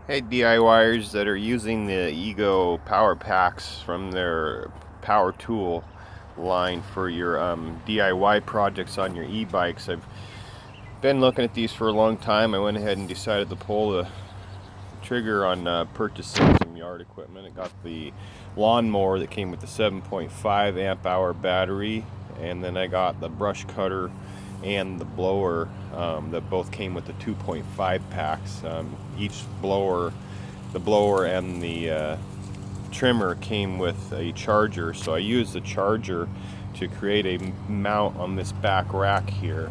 Hey DIYers that are using the Ego power packs from their power tool line for your DIY projects on your e-bikes. I've been looking at these for a long time. I went ahead and decided to pull the trigger on purchasing some yard equipment. I got the lawnmower that came with the 7.5 amp hour battery, and then I got the brush cutter and the blower that both came with the 2.5 packs. Each blower, the blower and the trimmer came with a charger, so I used the charger to create a mount on this back rack here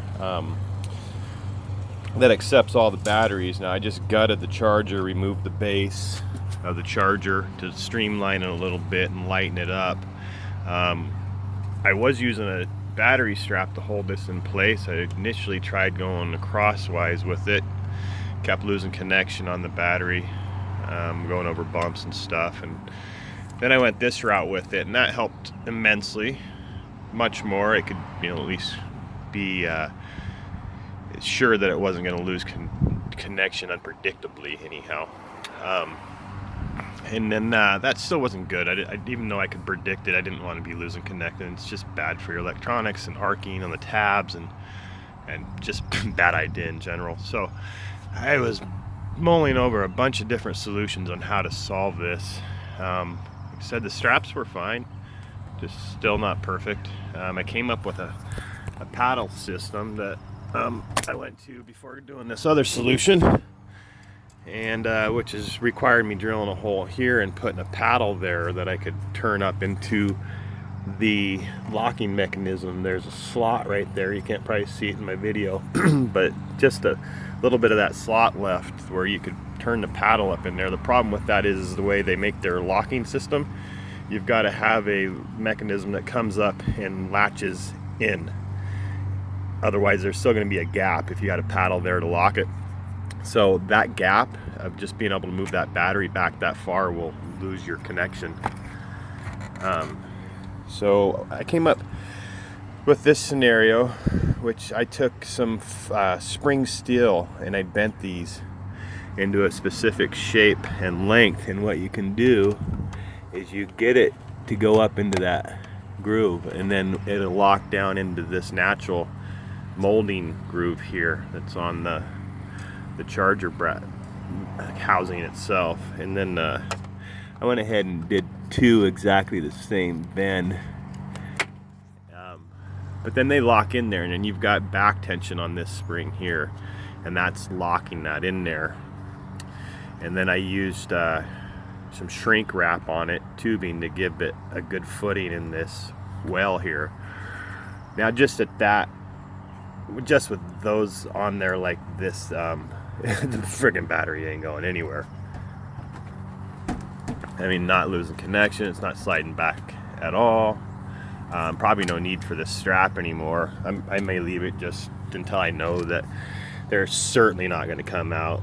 that accepts all the batteries. Now I just gutted the charger, removed the base of the charger to streamline it a little bit and lighten it up. I was using a battery strap to hold this in place. I initially tried going crosswise with it, kept losing connection on the battery, going over bumps and stuff, and then I went this route with it, and that helped immensely. Much more. I could, at least be sure that it wasn't going to lose connection unpredictably anyhow. And then that still wasn't good. Even though I could predict it, I didn't want to be losing connection. It's just bad for your electronics and arcing on the tabs and just bad idea in general. So I was mulling over a bunch of different solutions on how to solve this. Like I said, the straps were fine, just still not perfect. I came up with a paddle system that I went to before doing this other solution, and which has required me drilling a hole here and putting a paddle there that I could turn up into the locking mechanism. There's a slot right there. You can't probably see it in my video, but just a little bit of that slot left where you could turn the paddle up in there. The problem with that is the way they make their locking system. You've got to have a mechanism that comes up and latches in. Otherwise, there's still going to be a gap if you had a paddle there to lock it. So that gap of just being able to move that battery back that far will lose your connection. So I came up with this scenario, which I took some spring steel and I bent these into a specific shape and length. And what you can do is you get it to go up into that groove, and then it'll lock down into this natural molding groove here that's on the charger housing itself. And then I went ahead and did two exactly the same bend, but then they lock in there, and then you've got back tension on this spring here, and that's locking that in there. And then I used some shrink wrap on it, tubing, to give it a good footing in this well here. Now just with those on there like this, the friggin' battery ain't going anywhere. I mean, not losing connection, it's not sliding back at all. Probably no need for this strap anymore. I may leave it just until I know that they're certainly not going to come out.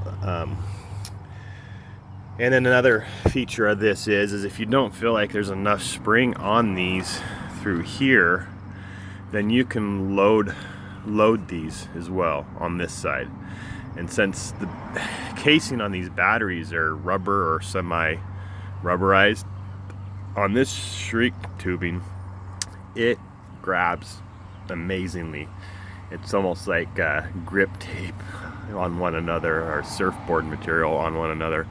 And then another feature of this is if you don't feel like there's enough spring on these through here, then you can load these as well on this side. And since the casing on these batteries are rubber or semi-rubberized, on this shrink tubing, it grabs amazingly. It's almost like grip tape on one another, or surfboard material on one another.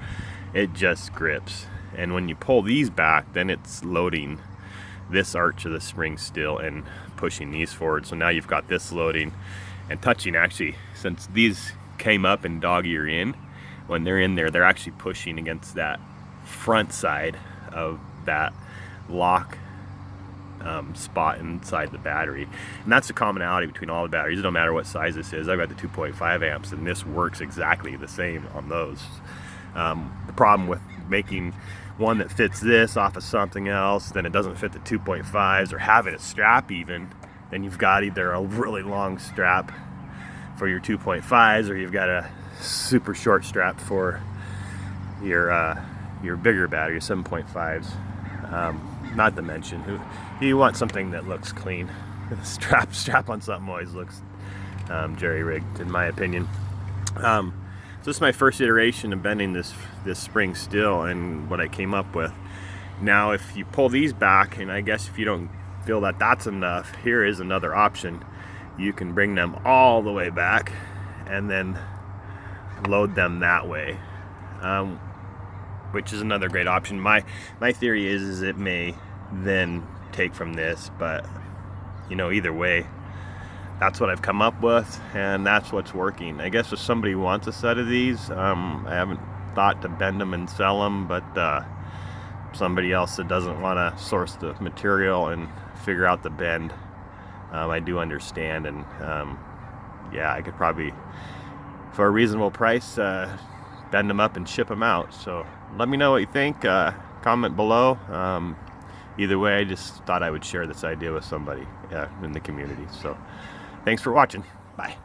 It just grips. And when you pull these back, then it's loading this arch of the spring still and pushing these forward. So now you've got this loading and touching. Actually, since these came up and dog ear in, when they're in there, they're actually pushing against that front side of that lock spot inside the battery. And that's the commonality between all the batteries. It don't matter what size this is. I've got the 2.5 amps, and this works exactly the same on those. The problem with making one that fits this off of something else, then it doesn't fit the 2.5s, or having a strap even, then you've got either a really long strap for your 2.5s, or you've got a super short strap for your bigger battery, your 7.5s. Not to mention, you want something that looks clean. Strap on something always looks jerry-rigged, in my opinion. So this is my first iteration of bending this spring steel and what I came up with. Now if you pull these back, and I guess if you don't feel that that's enough, here is another option. You can bring them all the way back and then load them that way, which is another great option. My theory is it may then take from this, but you know, either way, that's what I've come up with, and that's what's working. I guess if somebody wants a set of these, I haven't thought to bend them and sell them, but somebody else that doesn't want to source the material and figure out the bend, I do understand. And yeah, I could probably, for a reasonable price, bend them up and ship them out. So let me know what you think. Comment below. Either way, I just thought I would share this idea with somebody in the community. So thanks for watching. Bye.